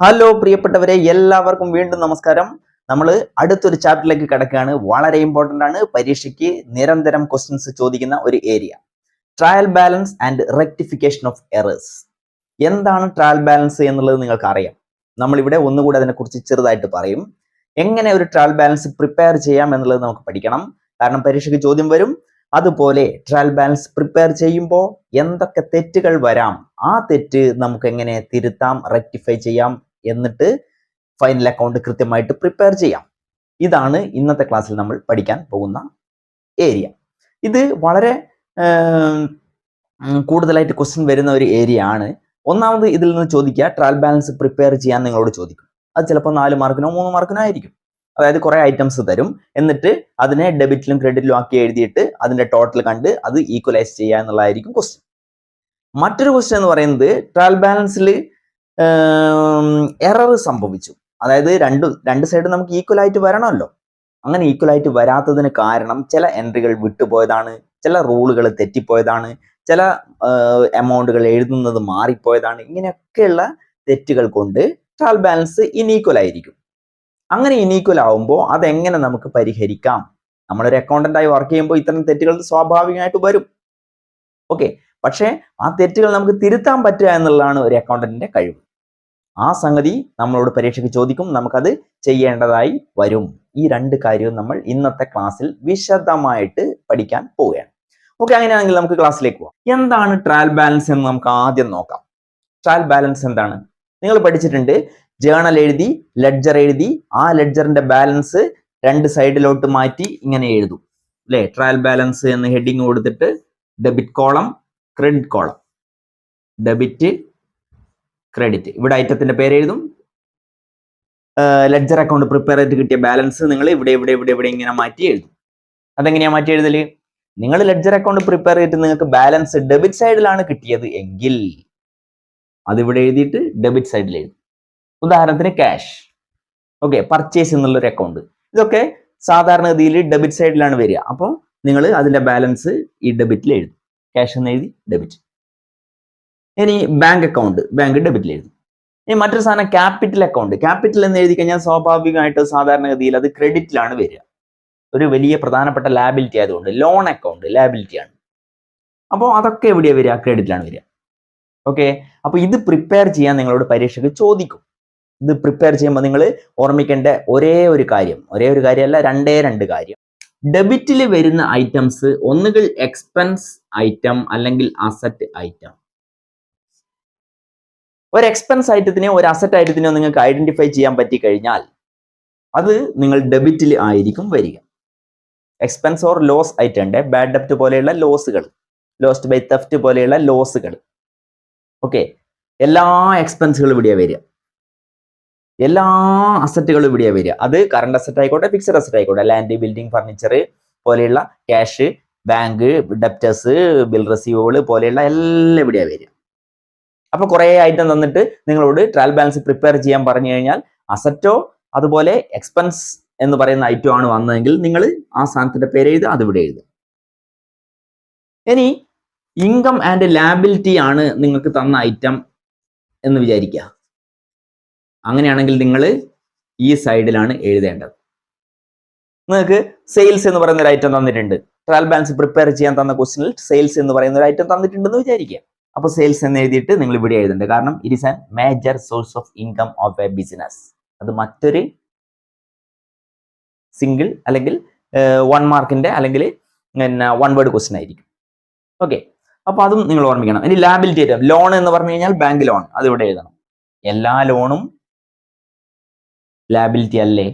Hello പ്രിയപ്പെട്ടവരെ, എല്ലാവർക്കും വീണ്ടും നമസ്കാരം. നമ്മൾ അടുത്തൊരു ചാപ്റ്ററിലേക്ക് കിടക്കുകയാണ്. വളരെ ഇമ്പോർട്ടൻ്റ് ആണ്. പരീക്ഷയ്ക്ക് നിരന്തരം ക്വസ്റ്റ്യൻസ് ചോദിക്കുന്ന ഒരു area, trial balance and rectification of errors. എന്താണ് ട്രയൽ ബാലൻസ് എന്നുള്ളത് നിങ്ങൾക്ക് അറിയാം. നമ്മളിവിടെ ഒന്നുകൂടി അതിനെക്കുറിച്ച് ചെറുതായിട്ട് പറയും. എങ്ങനെ ഒരു ട്രയൽ ബാലൻസ് പ്രിപ്പയർ ചെയ്യാം എന്നുള്ളത് നമുക്ക് പഠിക്കണം. കാരണം പരീക്ഷയ്ക്ക് ചോദ്യം വരും. അതുപോലെ ട്രയൽ ബാലൻസ് പ്രിപ്പയർ ചെയ്യുമ്പോൾ എന്തൊക്കെ തെറ്റുകൾ വരാം, ആ തെറ്റ് നമുക്ക് എങ്ങനെ തിരുത്താം, റെക്ടിഫൈ ചെയ്യാം, എന്നിട്ട് ഫൈനൽ അക്കൗണ്ട് കൃത്യമായിട്ട് പ്രിപ്പയർ ചെയ്യാം. ഇതാണ് ഇന്നത്തെ ക്ലാസ്സിൽ നമ്മൾ പഠിക്കാൻ പോകുന്ന ഏരിയ. ഇത് വളരെ കൂടുതലായിട്ട് ക്വസ്റ്റ്യൻ വരുന്ന ഒരു ഏരിയ ആണ്. ഒന്നാമത് ഇതിൽ നിന്ന് ചോദിക്കുക, ട്രയൽ ബാലൻസ് പ്രിപ്പയർ ചെയ്യാൻ നിങ്ങളോട് ചോദിക്കും. അത് ചിലപ്പോൾ 4 മാർക്കിനോ 3 മാർക്കിനോ ആയിരിക്കും. അതായത് കുറെ ഐറ്റംസ് തരും, എന്നിട്ട് അതിനെ ഡെബിറ്റിലും ക്രെഡിറ്റിലും ആക്കി എഴുതിയിട്ട് അതിന്റെ ടോട്ടൽ കണ്ട് അത് ഈക്വലൈസ് ചെയ്യുക എന്നുള്ളതായിരിക്കും ക്വസ്റ്റ്യൻ. മറ്റൊരു ക്വസ്റ്റ്യൻ എന്ന് പറയുന്നത്, ട്രയൽ ബാലൻസിൽ എറർ സംഭവിച്ചു. അതായത് രണ്ട് സൈഡ് നമുക്ക് ഈക്വൽ ആയിട്ട് വരണമല്ലോ. അങ്ങനെ ഈക്വൽ ആയിട്ട് വരാത്തതിന് കാരണം ചില എൻട്രികൾ വിട്ടുപോയതാണ്, ചില റൂളുകൾ തെറ്റിപ്പോയതാണ്, ചില എമൗണ്ടുകൾ എഴുതുന്നത് മാറിപ്പോയതാണ്. ഇങ്ങനെയൊക്കെയുള്ള തെറ്റുകൾ കൊണ്ട് ട്രയൽ ബാലൻസ് ഇനീക്വൽ ആയിരിക്കും. അങ്ങനെ ഇനീക്വൽ ആവുമ്പോൾ അതെങ്ങനെ നമുക്ക് പരിഹരിക്കാം? നമ്മളൊരു അക്കൗണ്ടന്റായി വർക്ക് ചെയ്യുമ്പോൾ ഇത്തരം തെറ്റുകൾ സ്വാഭാവികമായിട്ട് വരും. ഓക്കെ, പക്ഷേ ആ തെറ്റുകൾ നമുക്ക് തിരുത്താൻ പറ്റുക എന്നുള്ളതാണ് ഒരു അക്കൗണ്ടന്റിന്റെ കഴിവ്. ആ സംഗതി നമ്മളോട് പരീക്ഷയ്ക്ക് ചോദിക്കും, നമുക്കത് ചെയ്യേണ്ടതായി വരും. ഈ 2 കാര്യവും നമ്മൾ ഇന്നത്തെ ക്ലാസ്സിൽ വിശദമായിട്ട് പഠിക്കാൻ പോവുകയാണ്. ഓക്കെ, അങ്ങനെയാണെങ്കിൽ നമുക്ക് ക്ലാസ്സിലേക്ക് പോകാം. എന്താണ് ട്രയൽ ബാലൻസ് എന്ന് നമുക്ക് ആദ്യം നോക്കാം. ട്രയൽ ബാലൻസ് എന്താണ്? നിങ്ങൾ പഠിച്ചിട്ടുണ്ട്, ജേണൽ എഴുതി, ലെഡ്ജർ എഴുതി, ആ ലെഡ്ജറിന്റെ ബാലൻസ് 2 സൈഡിലോട്ട് മാറ്റി ഇങ്ങനെ എഴുതും അല്ലേ? ട്രയൽ ബാലൻസ് എന്ന് ഹെഡിങ് കൊടുത്തിട്ട് debit column, credit column, debit credit. ഇവിടെ ഐറ്റത്തിന്റെ പേര് എഴുതും. ലെഡ്ജർ അക്കൗണ്ട് പ്രിപ്പയർ ചെയ്ത് കിട്ടിയ ബാലൻസ് നിങ്ങൾ ഇവിടെ ഇവിടെ ഇവിടെ ഇവിടെ ഇങ്ങനെ മാറ്റി എഴുതും. അതെങ്ങനെയാ മാറ്റി എഴുതല്? നിങ്ങൾ ലെഡ്ജർ അക്കൗണ്ട് പ്രിപ്പയർ ചെയ്തിട്ട് നിങ്ങൾക്ക് ബാലൻസ് ഡെബിറ്റ് സൈഡിലാണ് കിട്ടിയത് എങ്കിൽ അതിവിടെ എഴുതിയിട്ട് ഡെബിറ്റ് സൈഡിൽ എഴുതും. ഉദാഹരണത്തിന് ക്യാഷ്, ഓക്കെ, പർച്ചേസ് എന്നുള്ളൊരു അക്കൗണ്ട്. ഇതൊക്കെ സാധാരണഗതിയിൽ ഡെബിറ്റ് സൈഡിലാണ് വരിക. അപ്പോൾ നിങ്ങൾ അതിന്റെ ബാലൻസ് ഈ ഡെബിറ്റിൽ എഴുതും. ക്യാഷ് എന്ന് എഴുതി ഡെബിറ്റ്. ഇനി ബാങ്ക് അക്കൗണ്ട്, ബാങ്ക് ഡെബിറ്റിൽ എഴുതും. ഇനി മറ്റൊരു സാധനം ക്യാപിറ്റൽ അക്കൗണ്ട്. ക്യാപിറ്റൽ എന്ന് എഴുതി കഴിഞ്ഞാൽ സ്വാഭാവികമായിട്ട് സാധാരണഗതിയിൽ അത് ക്രെഡിറ്റിലാണ് വരിക. ഒരു വലിയ പ്രധാനപ്പെട്ട ലാബിലിറ്റി ആയതുകൊണ്ട്. ലോൺ അക്കൗണ്ട് ലാബിലിറ്റിയാണ്. അപ്പോൾ അതൊക്കെ എവിടെയാണ് വരിക? ക്രെഡിറ്റിലാണ് വരിക. ഓക്കെ, അപ്പോൾ ഇത് പ്രിപ്പയർ ചെയ്യാൻ നിങ്ങളോട് പരീക്ഷയ്ക്ക് ചോദിക്കും. ഇത് പ്രിപ്പയർ ചെയ്യുമ്പോൾ നിങ്ങൾ ഓർമ്മിക്കേണ്ട ഒരേ ഒരു കാര്യമല്ല, 2 കാര്യം. ഡെബിറ്റിൽ വരുന്ന ഐറ്റംസ് ഒന്നുകിൽ എക്സ്പെൻസ് ഐറ്റം അല്ലെങ്കിൽ അസറ്റ് ഐറ്റം. ഒരു എക്സ്പെൻസ് ഐറ്റത്തിനെയോ ഒരു അസറ്റ് ഐറ്റത്തിനെയോ നിങ്ങൾക്ക് ഐഡന്റിഫൈ ചെയ്യാൻ പറ്റി കഴിഞ്ഞാൽ അത് നിങ്ങൾ ഡെബിറ്റിൽ ആയിരിക്കും വരിക. എക്സ്പെൻസ് ഓർ ലോസ് ഐറ്റം ഉണ്ട്, ബാഡ് ഡെപ്റ്റ് പോലെയുള്ള ലോസുകൾ, ലോസ്റ്റ് ബൈ തെഫ്റ്റ് പോലെയുള്ള ലോസുകൾ. ഓക്കെ, എല്ലാ എക്സ്പെൻസുകളും ഇവിടെയാണ് വരിക, എല്ലാ അസറ്റുകളും ഇവിടെയാണ് വരിക. അത് കറണ്ട് അസറ്റ് ആയിക്കോട്ടെ, ഫിക്സഡ് അസറ്റ് ആയിക്കോട്ടെ, ലാൻഡ്, ബിൽഡിംഗ്, ഫർണിച്ചർ പോലെയുള്ള cash, bank, debtors, bill receivable പോലെയുള്ള എല്ലാം ഇവിടെയാണ് വരിക. അപ്പൊ കുറെ ഐറ്റം തന്നിട്ട് നിങ്ങളോട് ട്രയൽ ബാലൻസ് പ്രിപ്പയർ ചെയ്യാൻ പറഞ്ഞു കഴിഞ്ഞാൽ അസറ്റോ അതുപോലെ എക്സ്പെൻസ് എന്ന് പറയുന്ന ഐറ്റം ആണ് വന്നതെങ്കിൽ നിങ്ങൾ ആ സാധനത്തിന്റെ പേര് എഴുതുക, അതിവിടെ എഴുതുക. ഇനി ഇൻകം ആൻഡ് ലാബിലിറ്റി ആണ് നിങ്ങൾക്ക് തന്ന ഐറ്റം എന്ന് വിചാരിക്കുക. അങ്ങനെയാണെങ്കിൽ നിങ്ങൾ ഈ സൈഡിലാണ് എഴുതേണ്ടത്. നിങ്ങൾക്ക് സെയിൽസ് എന്ന് പറയുന്ന ഒരു ഐറ്റം തന്നിട്ടുണ്ട്. ട്രയൽ ബാലൻസ് പ്രിപ്പയർ ചെയ്യാൻ തന്ന ക്വസ്റ്റ്യനിൽ സെയിൽസ് എന്ന് പറയുന്ന ഒരു ഐറ്റം തന്നിട്ടുണ്ടെന്ന് വിചാരിക്കുക. അപ്പൊ സെയിൽസ് എന്ന് എഴുതിയിട്ട് നിങ്ങൾ ഇവിടെ എഴുതേണ്ടത്. കാരണം it is an major source of income of A business. അത് മറ്റൊരു സിംഗിൾ അല്ലെങ്കിൽ 1 മാർക്കിന്റെ അല്ലെങ്കിൽ 1 വേർഡ് ക്വസ്റ്റ്യൻ ആയിരിക്കും. ഓക്കെ, അപ്പൊ അതും നിങ്ങൾ ഓർമ്മിക്കണം. ഇനി ലാബിലിറ്റി ഐറ്റം, ലോൺ എന്ന് പറഞ്ഞു കഴിഞ്ഞാൽ ബാങ്ക് ലോൺ, അത് ഇവിടെ എഴുതണം. എല്ലാ ലോണും ലാബിലിറ്റി അല്ലേ?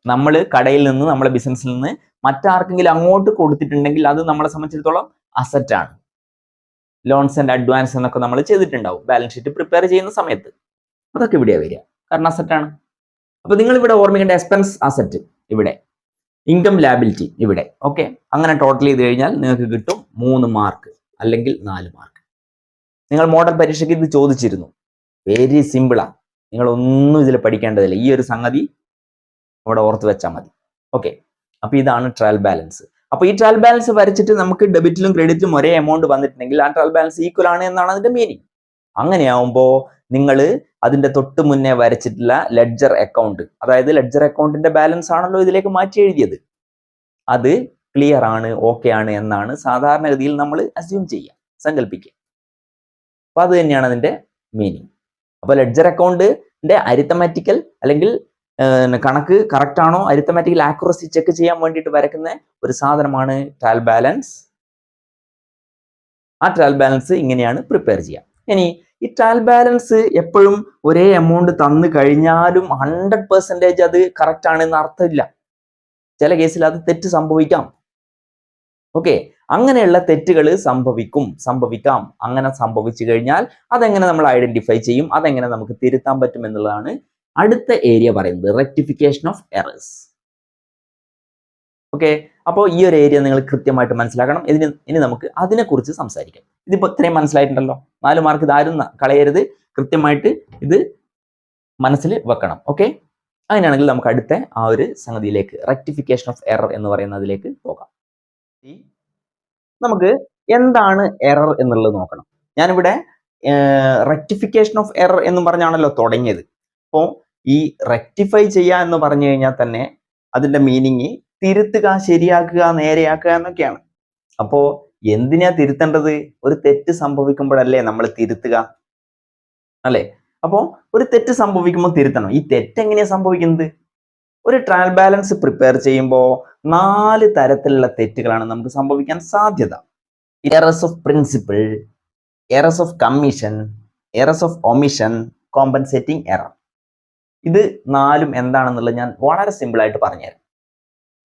നമ്മൾ കടയിൽ നിന്ന്, നമ്മളെ ബിസിനസ്സിൽ നിന്ന് മറ്റാർക്കെങ്കിലും അങ്ങോട്ട് കൊടുത്തിട്ടുണ്ടെങ്കിൽ അത് നമ്മളെ സംബന്ധിച്ചിടത്തോളം അസറ്റ് ആണ്. ലോൺസ് ആൻഡ് അഡ്വാൻസ് എന്നൊക്കെ നമ്മൾ ചെയ്തിട്ടുണ്ടാവും ബാലൻസ് ഷീറ്റ് പ്രിപ്പയർ ചെയ്യുന്ന സമയത്ത്. അതൊക്കെ ഇവിടെയാണ് വരിക, കാരണം അസറ്റ് ആണ്. അപ്പൊ നിങ്ങൾ ഇവിടെ ഓർമ്മിക്കേണ്ട എക്സ്പെൻസ് അസറ്റ് ഇവിടെ, ഇൻകം ലാബിലിറ്റി ഇവിടെ. ഓക്കെ, അങ്ങനെ ടോട്ടൽ ചെയ്ത് കഴിഞ്ഞാൽ നിങ്ങൾക്ക് കിട്ടും 3 മാർക്ക് അല്ലെങ്കിൽ 4 മാർക്ക്. നിങ്ങൾ മോഡൽ പരീക്ഷയ്ക്ക് ഇത് ചോദിച്ചിരുന്നു. വെരി സിമ്പിളാണ്, നിങ്ങൾ ഒന്നും ഇതിൽ പഠിക്കേണ്ടതില്ല. ഈ ഒരു സംഗതി അവിടെ ഓർത്ത് വെച്ചാൽ മതി. ഓക്കെ, അപ്പൊ ഇതാണ് ട്രയൽ ബാലൻസ്. അപ്പൊ ഈ ട്രയൽ ബാലൻസ് വരച്ചിട്ട് നമുക്ക് ഡെബിറ്റിലും ക്രെഡിറ്റിലും ഒരേ എമൗണ്ട് വന്നിട്ടുണ്ടെങ്കിൽ ആ ട്രയൽ ബാലൻസ് ഈക്വൽ ആണ് എന്നാണ് അതിന്റെ മീനിങ്. അങ്ങനെയാവുമ്പോ നിങ്ങൾ അതിന്റെ തൊട്ട് മുന്നേ വരച്ചിട്ടുള്ള ലെഡ്ജർ അക്കൗണ്ട്, അതായത് ലെഡ്ജർ അക്കൗണ്ടിന്റെ ബാലൻസ് ആണല്ലോ ഇതിലേക്ക് മാറ്റി എഴുതിയത്, അത് ക്ലിയർ ആണ്, ഓക്കെ ആണ് എന്നാണ് സാധാരണഗതിയിൽ നമ്മൾ അസ്യൂം ചെയ്യുക, സങ്കല്പിക്കുക. അപ്പൊ അത് തന്നെയാണ് അതിന്റെ മീനിങ്. അപ്പൊ ലെഡ്ജർ അക്കൗണ്ടിന്റെ അരിത്തമാറ്റിക്കൽ അല്ലെങ്കിൽ കണക്ക് കറക്റ്റ് ആണോ, അരിത്തമാറ്റിക്കൽ ആക്യുറസി ചെക്ക് ചെയ്യാൻ വേണ്ടിയിട്ട് വരയ്ക്കുന്ന ഒരു സാധനമാണ് ട്രയൽ ബാലൻസ്. ആ ട്രയൽ ബാലൻസ് ഇങ്ങനെയാണ് പ്രിപ്പയർ ചെയ്യുക. ഇനി ഈ ട്രയൽ ബാലൻസ് എപ്പോഴും ഒരേ എമൗണ്ട് തന്നു കഴിഞ്ഞാലും 100% അത് കറക്റ്റ് ആണെന്ന് അർത്ഥമില്ല. ചില കേസിൽ അത് തെറ്റ് സംഭവിക്കാം. ഓക്കെ, അങ്ങനെയുള്ള തെറ്റുകൾ സംഭവിക്കാം. അങ്ങനെ സംഭവിച്ചു കഴിഞ്ഞാൽ അതെങ്ങനെ നമ്മൾ ഐഡന്റിഫൈ ചെയ്യും, അതെങ്ങനെ നമുക്ക് തിരുത്താൻ പറ്റും എന്നുള്ളതാണ് അടുത്ത ഏരിയ പറയുന്നത്, റെക്ടിഫിക്കേഷൻ ഓഫ് എറേഴ്സ്. ഓക്കെ, അപ്പോൾ ഈ ഒരു ഏരിയ നിങ്ങൾ കൃത്യമായിട്ട് മനസ്സിലാക്കണം. ഇനി നമുക്ക് അതിനെക്കുറിച്ച് സംസാരിക്കാം. ഇതിപ്പോൾ ഇത്രയും മനസ്സിലായിട്ടുണ്ടല്ലോ, 4 മാർക്ക് ഇതാരും കളയരുത്, കൃത്യമായിട്ട് ഇത് മനസ്സിൽ വെക്കണം. ഓക്കെ, അങ്ങനെയാണെങ്കിൽ നമുക്ക് അടുത്ത ആ ഒരു സംഗതിയിലേക്ക്, റെക്ടിഫിക്കേഷൻ ഓഫ് എറർ എന്ന് പറയുന്നതിലേക്ക് പോകാം. നമുക്ക് എന്താണ് എറർ എന്നുള്ളത് നോക്കണം. ഞാനിവിടെ റെക്ടിഫിക്കേഷൻ ഓഫ് എറർ എന്ന് പറഞ്ഞാണല്ലോ തുടങ്ങിയത്. അപ്പോൾ ഈ റെക്ടിഫൈ ചെയ്യുക എന്ന് പറഞ്ഞു കഴിഞ്ഞാൽ തന്നെ അതിന്റെ മീനിങ് തിരുത്തുക, ശരിയാക്കുക, നേരെയാക്കുക എന്നൊക്കെയാണ്. അപ്പോ എന്തിനാ തിരുത്തേണ്ടത്? ഒരു തെറ്റ് സംഭവിക്കുമ്പോഴല്ലേ നമ്മൾ തിരുത്തുക, അല്ലെ? അപ്പോ ഒരു തെറ്റ് സംഭവിക്കുമ്പോൾ തിരുത്തണം. ഈ തെറ്റ് എങ്ങനെയാ സംഭവിക്കുന്നത്? ഒരു ട്രയൽ ബാലൻസ് പ്രിപ്പയർ ചെയ്യുമ്പോൾ 4 തരത്തിലുള്ള തെറ്റുകളാണ് നമുക്ക് സംഭവിക്കാൻ സാധ്യത. Errors of principle, errors of commission, errors of omission, compensating error. ഇത് 4ഉം എന്താണെന്നുള്ളത് ഞാൻ വളരെ സിമ്പിൾ ആയിട്ട് പറഞ്ഞുതരാം.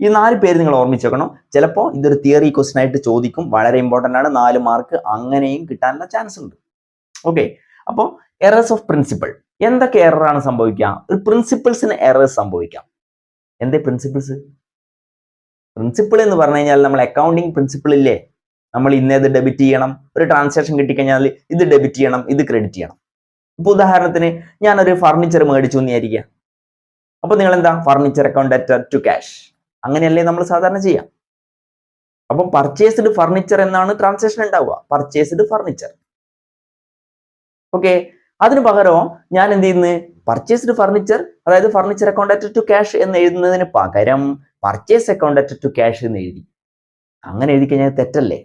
ഈ 4 പേര് നിങ്ങൾ ഓർമ്മിച്ച് വെക്കണം. ചിലപ്പോൾ ഇതൊരു തിയറി ക്വസ്റ്റ്യൻ ആയിട്ട് ചോദിക്കും, വളരെ ഇമ്പോർട്ടൻ്റ് ആണ്, 4 മാർക്ക് അങ്ങനെയും കിട്ടാനുള്ള ചാൻസ് ഉണ്ട്. ഓക്കെ, അപ്പോൾ എറേഴ്സ് ഓഫ് പ്രിൻസിപ്പിൾ, എന്തൊക്കെ എററാണ് സംഭവിക്കുക? ഒരു പ്രിൻസിപ്പിൾസിന് എറേഴ്സ് സംഭവിക്കാം. എന്തേ പ്രിൻസിപ്പിൾസ്? പ്രിൻസിപ്പിൾ എന്ന് പറഞ്ഞു കഴിഞ്ഞാൽ നമ്മൾ അക്കൗണ്ടിങ് പ്രിൻസിപ്പിൾ ഇല്ലേ, നമ്മൾ ഇന്നേത് ഡെബിറ്റ് ചെയ്യണം, ഒരു ട്രാൻസാക്ഷൻ കിട്ടിക്കഴിഞ്ഞാൽ ഇത് ഡെബിറ്റ് ചെയ്യണം, ഇത് ക്രെഡിറ്റ് ചെയ്യണം. ഇപ്പൊ ഉദാഹരണത്തിന് ഞാനൊരു ഫർണിച്ചർ മേടിച്ചു എന്ന് വിചാരിക്കുക. അപ്പൊ നിങ്ങൾ എന്താ, furniture account debtor to cash, അങ്ങനെയല്ലേ നമ്മൾ സാധാരണ ചെയ്യാം. അപ്പം പർച്ചേസ്ഡ് ഫർണിച്ചർ എന്നാണ് ട്രാൻസാക്ഷൻ ഉണ്ടാവുക, പർച്ചേസ്ഡ് ഫർണിച്ചർ. ഓക്കെ, അതിന് പകരം ഞാൻ എന്ത് ചെയ്യുന്നു, പർച്ചേസ്ഡ് ഫർണിച്ചർ, അതായത് furniture account debtor to cash എന്ന് എഴുതുന്നതിന് പകരം purchase account debtor to cash എന്ന് എഴുതി. അങ്ങനെ എഴുതി കഴിഞ്ഞാൽ തെറ്റല്ലേ?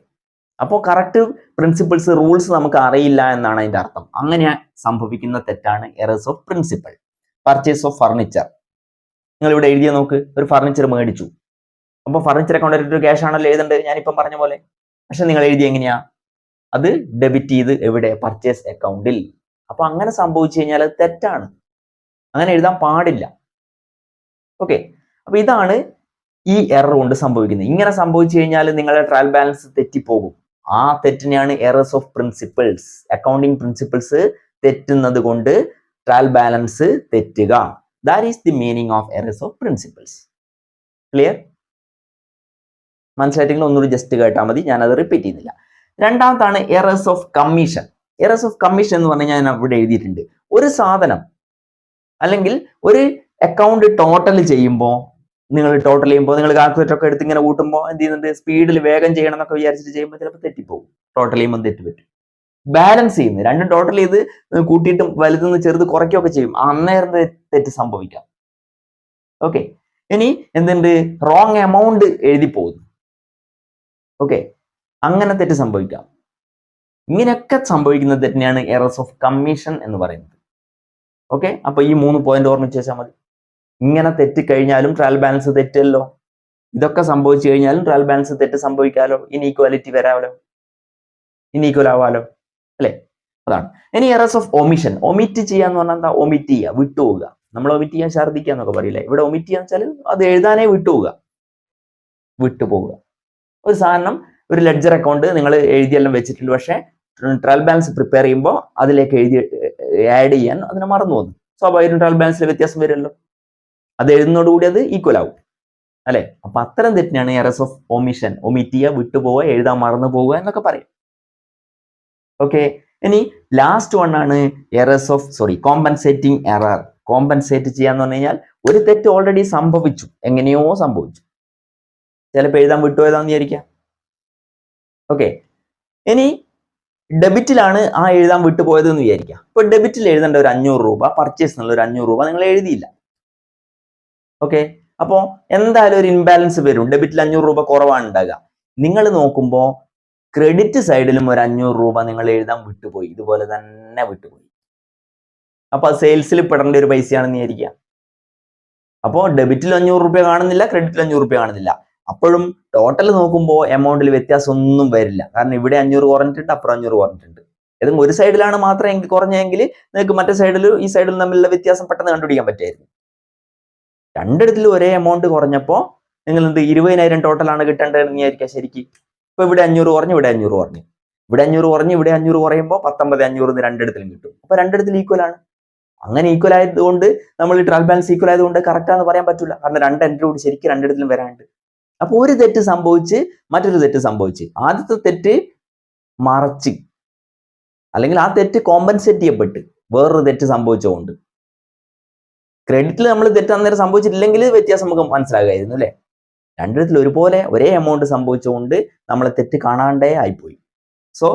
അപ്പോൾ കറക്റ്റ് പ്രിൻസിപ്പിൾസ്, റൂൾസ് നമുക്ക് അറിയില്ല എന്നാണ് അതിന്റെ അർത്ഥം. അങ്ങനെ സംഭവിക്കുന്ന തെറ്റാണ് errors of principle. Purchase of furniture, നിങ്ങൾ ഇവിടെ എഴുതിയ നോക്ക്, ഒരു ഫർണിച്ചർ മേടിച്ചു, അപ്പോൾ furniture account debtor to cash ആണല്ലോ എഴുതേണ്ടത്, ഞാനിപ്പം പറഞ്ഞ പോലെ. പക്ഷെ നിങ്ങൾ എഴുതി എങ്ങനെയാ, അത് ഡെബിറ്റ് ചെയ്ത് എവിടെ, പർച്ചേസ് അക്കൗണ്ടിൽ. അപ്പൊ അങ്ങനെ സംഭവിച്ചു കഴിഞ്ഞാൽ അത് തെറ്റാണ്, അങ്ങനെ എഴുതാൻ പാടില്ല. ഓക്കെ, അപ്പൊ ഇതാണ് ഈ എറർ കൊണ്ട് സംഭവിക്കുന്നത്. ഇങ്ങനെ സംഭവിച്ചു കഴിഞ്ഞാൽ നിങ്ങളുടെ ട്രയൽ ബാലൻസ് തെറ്റിപ്പോകും. ആ തെറ്റിനെയാണ് errors of principles. Accounting principles തെറ്റുന്നത് കൊണ്ട് ട്രയൽ ബാലൻസ് തെറ്റുക. That is the meaning of errors of principles. Clear? മനസ്സിലായിട്ടെങ്കിൽ ഒന്നുകൂടി ജസ്റ്റ് കേട്ടാൽ മതി, ഞാനത് റിപ്പീറ്റ് ചെയ്യുന്നില്ല. രണ്ടാമത്താണ് errors of commission. Errors of commission എന്ന് പറഞ്ഞാൽ ഞാൻ ഇവിടെ എഴുതിയിട്ടുണ്ട്. ഒരു സാധനം അല്ലെങ്കിൽ ഒരു അക്കൗണ്ട് ടോട്ടൽ ചെയ്യുമ്പോൾ, നിങ്ങൾ ടോട്ടൽ ചെയ്യുമ്പോൾ നിങ്ങൾ കാൽക്കുലേറ്റർ ഒക്കെ എടുത്ത് ഇങ്ങനെ കൂട്ടുമ്പോൾ എന്ത് ചെയ്യുന്നുണ്ട്, സ്പീഡിൽ വേഗം ചെയ്യണം എന്നൊക്കെ വിചാരിച്ചിട്ട് ചെയ്യുമ്പോൾ ചിലപ്പോൾ തെറ്റിപ്പോകും, ടോട്ടൽ ചെയ്യുമ്പോൾ തെറ്റ് പറ്റും. ബാലൻസ് ചെയ്യുന്നു, രണ്ടും ടോട്ടൽ ചെയ്ത് കൂട്ടിയിട്ട് വലുതെന്ന് ചെറുത് കുറയ്ക്കുകയൊക്കെ ചെയ്യും, അന്നേരം തെറ്റ് സംഭവിക്കാം. ഓക്കെ, ഇനി എന്തുണ്ട്, റോങ് എമൗണ്ട് എഴുതി പോകുന്നു. ഓക്കെ, അങ്ങനെ തെറ്റ് സംഭവിക്കാം. ഇങ്ങനെയൊക്കെ സംഭവിക്കുന്ന തെറ്റിനെയാണ് എറേഴ്സ് ഓഫ് കമ്മീഷൻ എന്ന് പറയുന്നത്. ഓക്കെ, അപ്പൊ ഈ 3 പോയിന്റ് ഓർമ്മിച്ച് വെച്ചാൽ മതി. ഇങ്ങനെ തെറ്റിക്കഴിഞ്ഞാലും ട്രയൽ ബാലൻസ് തെറ്റല്ലോ, ഇതൊക്കെ സംഭവിച്ചു കഴിഞ്ഞാലും ട്രയൽ ബാലൻസ് തെറ്റ് സംഭവിക്കാലോ, ഇനീക്വാലിറ്റി വരാമല്ലോ, ഇനീക്വൽ ആവാലോ, അല്ലെ? അതാണ്. ഇനി എറേഴ്സ് ഓഫ് ഒമിഷൻ. ഒമിറ്റ് ചെയ്യാന്ന് പറഞ്ഞാൽ എന്താ, ഒമിറ്റ് ചെയ്യുക, വിട്ടുപോവുക. നമ്മൾ ഒമിറ്റ് ചെയ്യാൻ ഛർദ്ദിക്കുക എന്നൊക്കെ പറയില്ലേ, ഇവിടെ ഒമിറ്റ് ചെയ്യാന്ന് വെച്ചാൽ അത് എഴുതാനേ വിട്ടുപോവുക. ഒരു സാധനം, ഒരു ലെഡ്ജർ അക്കൗണ്ട് നിങ്ങൾ എഴുതിയെല്ലാം വെച്ചിട്ടുണ്ട്, പക്ഷേ ട്രയൽ ബാലൻസ് പ്രിപ്പയർ ചെയ്യുമ്പോൾ അതിലേക്ക് ആഡ് ചെയ്യാൻ അതിനെ മറന്നു പോകുന്നു. സ്വാഭാവികം ട്രയൽ ബാലൻസിൽ വ്യത്യാസം വരുമല്ലോ, അത് എഴുതുന്നതോടുകൂടി അത് ഈക്വൽ ആവും, അല്ലെ? അപ്പൊ അത്തരം തെറ്റിനാണ് എറേഴ്സ് ഓഫ് ഒമിഷൻ. ഒമിറ്റ് ചെയ്യുക, വിട്ടുപോവുക, എഴുതാൻ മറന്നു പോവുക എന്നൊക്കെ പറയും. ഓക്കെ, ഇനി ലാസ്റ്റ് വൺ ആണ് errors of compensating error. Compensate ചെയ്യാന്ന് പറഞ്ഞു കഴിഞ്ഞാൽ ഒരു തെറ്റ് ഓൾറെഡി സംഭവിച്ചു, എങ്ങനെയോ സംഭവിച്ചു, ചിലപ്പോൾ എഴുതാൻ വിട്ടുപോയതാന്ന് വിചാരിക്കാം. ഓക്കെ, ഇനി ഡെബിറ്റിലാണ് ആ എഴുതാൻ വിട്ടുപോയത് എന്ന് വിചാരിക്കാം. ഇപ്പൊ ഡെബിറ്റിൽ എഴുതേണ്ട ഒരു 500 രൂപ, പർച്ചേസ് എന്നുള്ള ഒരു 500 രൂപ നിങ്ങൾ എഴുതിയില്ല. ഓക്കെ, അപ്പോൾ എന്തായാലും ഒരു ഇംബാലൻസ് വരും. ഡെബിറ്റിൽ 500 രൂപ കുറവാണ് ഉണ്ടാകുക. നിങ്ങൾ നോക്കുമ്പോൾ ക്രെഡിറ്റ് സൈഡിലും ഒരു 500 രൂപ നിങ്ങൾ എഴുതാൻ വിട്ടുപോയി, ഇതുപോലെ തന്നെ വിട്ടുപോയി. അപ്പൊ അത് സെയിൽസിൽ പെടേണ്ട ഒരു പൈസയാണെന്ന് വിചാരിക്കാം. അപ്പോൾ ഡെബിറ്റിൽ 500 രൂപ കാണുന്നില്ല, ക്രെഡിറ്റിൽ 500 രൂപ കാണുന്നില്ല. അപ്പോഴും ടോട്ടൽ നോക്കുമ്പോൾ എമൗണ്ടിൽ വ്യത്യാസം ഒന്നും വരില്ല. കാരണം ഇവിടെ 500 കുറഞ്ഞിട്ടുണ്ട്, അപ്പുറം 500 കുറഞ്ഞിട്ടുണ്ട്. ഏതെങ്കിലും ഒരു സൈഡിലാണ് മാത്രം കുറഞ്ഞെങ്കിൽ നിങ്ങൾക്ക് മറ്റേ സൈഡിലും ഈ സൈഡിലും തമ്മിലുള്ള വ്യത്യാസം പെട്ടെന്ന് കണ്ടുപിടിക്കാൻ പറ്റുമായിരുന്നു. രണ്ടിടത്തിലും ഒരേ എമൗണ്ട് കുറഞ്ഞപ്പോൾ നിങ്ങൾ എന്ത് 20,000 ടോട്ടലാണ് കിട്ടേണ്ടതെന്ന് വിചാരിക്കുക. ശരിക്കും ഇപ്പൊ ഇവിടെ 500 കുറഞ്ഞു, ഇവിടെ 500 കുറഞ്ഞു, ഇവിടെ 500 കുറഞ്ഞു, ഇവിടെ 500 കുറയുമ്പോൾ 19,500 രണ്ടിടത്തിലും കിട്ടും. അപ്പൊ രണ്ടിടത്തിലും ഈക്വൽ ആണ്. അങ്ങനെ ഈക്വൽ ആയതുകൊണ്ട് നമ്മൾ ട്രയൽ ബാലൻസ് ഈക്വൽ ആയതുകൊണ്ട് കറക്റ്റ് ആണെന്ന് പറയാൻ പറ്റില്ല. കാരണം രണ്ട് എൻട്രി കൂടി ശരിക്കും രണ്ടിടത്തിലും വരാനുണ്ട്. അപ്പൊ ഒരു തെറ്റ് സംഭവിച്ച് മറ്റൊരു തെറ്റ് സംഭവിച്ച്, ആദ്യത്തെ തെറ്റ് മറച്ച് അല്ലെങ്കിൽ ആ തെറ്റ് കോമ്പൻസേറ്റ് ചെയ്യപ്പെട്ട് വേറൊരു തെറ്റ് സംഭവിച്ചുകൊണ്ട്, ക്രെഡിറ്റിൽ നമ്മൾ തെറ്റ് അന്നേരം സംഭവിച്ചിട്ടില്ലെങ്കിൽ വ്യത്യാസം നമുക്ക് മനസ്സിലാകുമായിരുന്നു അല്ലെ. രണ്ടിടത്തിൽ ഒരുപോലെ ഒരേ എമൗണ്ട് സംഭവിച്ചുകൊണ്ട് നമ്മളെ തെറ്റ് കാണാണ്ടേ ആയിപ്പോയി. സോ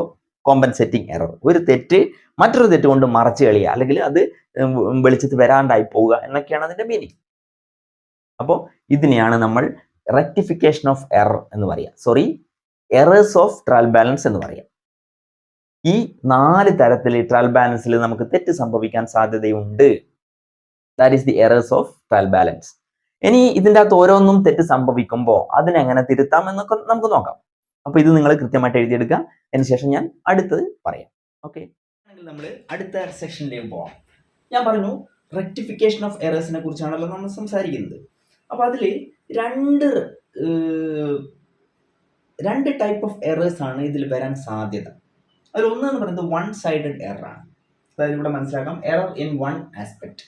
കോമ്പൻസേറ്റിംഗ് എറർ, ഒരു തെറ്റ് മറ്റൊരു തെറ്റ് കൊണ്ട് മറച്ചു കളിയുക, അല്ലെങ്കിൽ അത് വെളിച്ചത്ത് വരാണ്ടായി പോവുക എന്നൊക്കെയാണ് അതിന്റെ മീനിങ്. അപ്പോൾ ഇതിനെയാണ് നമ്മൾ റെക്ടിഫിക്കേഷൻ ഓഫ് എറർ എന്ന് പറയാം. Sorry, errors of trial balance എന്ന് പറയാം. ഈ 4 തരത്തിൽ ട്രയൽ ബാലൻസിൽ നമുക്ക് തെറ്റ് സംഭവിക്കാൻ സാധ്യതയുണ്ട്. That is the errors of trial balance. ഇനി ഇതിൻ്റെ അകത്ത് ഓരോന്നും തെറ്റ് സംഭവിക്കുമ്പോൾ അതിനെങ്ങനെ തിരുത്താം എന്നൊക്കെ നമുക്ക് നോക്കാം. അപ്പൊ ഇത് നിങ്ങൾ കൃത്യമായിട്ട് എഴുതിയെടുക്കുക. അതിനുശേഷം ഞാൻ അടുത്തത് പറയാം. ഓക്കെ, നമ്മൾ അടുത്ത സെക്ഷനിലേക്ക് പോവാം. ഞാൻ പറഞ്ഞു റെക്ടിഫിക്കേഷൻ ഓഫ് എറേഴ്സിനെ കുറിച്ചാണല്ലോ നമ്മൾ സംസാരിക്കുന്നത്. അപ്പൊ അതിൽ രണ്ട് ടൈപ്പ് ഓഫ് എറേഴ്സ് ആണ് ഇതിൽ വരാൻ സാധ്യത. അതിൽ ഒന്നെന്ന് പറയുന്നത് വൺ സൈഡഡ് എറർ ആണ്. അതായത് ഇവിടെ മനസ്സിലാക്കാം, എറർ ഇൻ വൺ ആസ്പെക്ട്.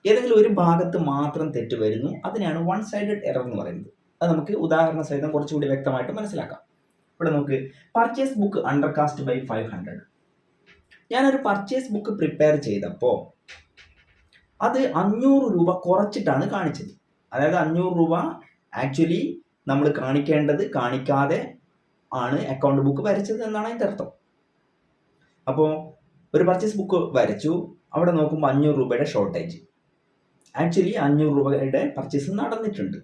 ഏതെങ്കിലും ഒരു ഭാഗത്ത് മാത്രം തെറ്റ് വരുന്നു, അതിനെയാണ് വൺ സൈഡഡ് എറർ എന്ന് പറയുന്നത്. അത് നമുക്ക് ഉദാഹരണ സഹിതം കുറച്ചുകൂടി വ്യക്തമായിട്ട് മനസ്സിലാക്കാം. ഇവിടെ നമുക്ക് പർച്ചേസ് ബുക്ക് അണ്ടർകാസ്റ്റ് ബൈ 500. ഞാനൊരു പർച്ചേസ് ബുക്ക് പ്രിപ്പയർ ചെയ്തപ്പോൾ അത് 500 രൂപ കുറച്ചിട്ടാണ് കാണിച്ചത്. അതായത് 500 രൂപ ആക്ച്വലി നമ്മൾ കാണിക്കാതെ ആണ് അക്കൗണ്ട് ബുക്ക് വരച്ചത് എന്നാണ് അതിൻ്റെ അർത്ഥം. അപ്പോൾ ഒരു പർച്ചേസ് ബുക്ക് വരച്ചു, അവിടെ നോക്കുമ്പോൾ 500 രൂപയുടെ ഷോർട്ടേജ്. ആക്ച്വലി 500 രൂപയുടെ പർച്ചേസ് നടന്നിട്ടുണ്ട്.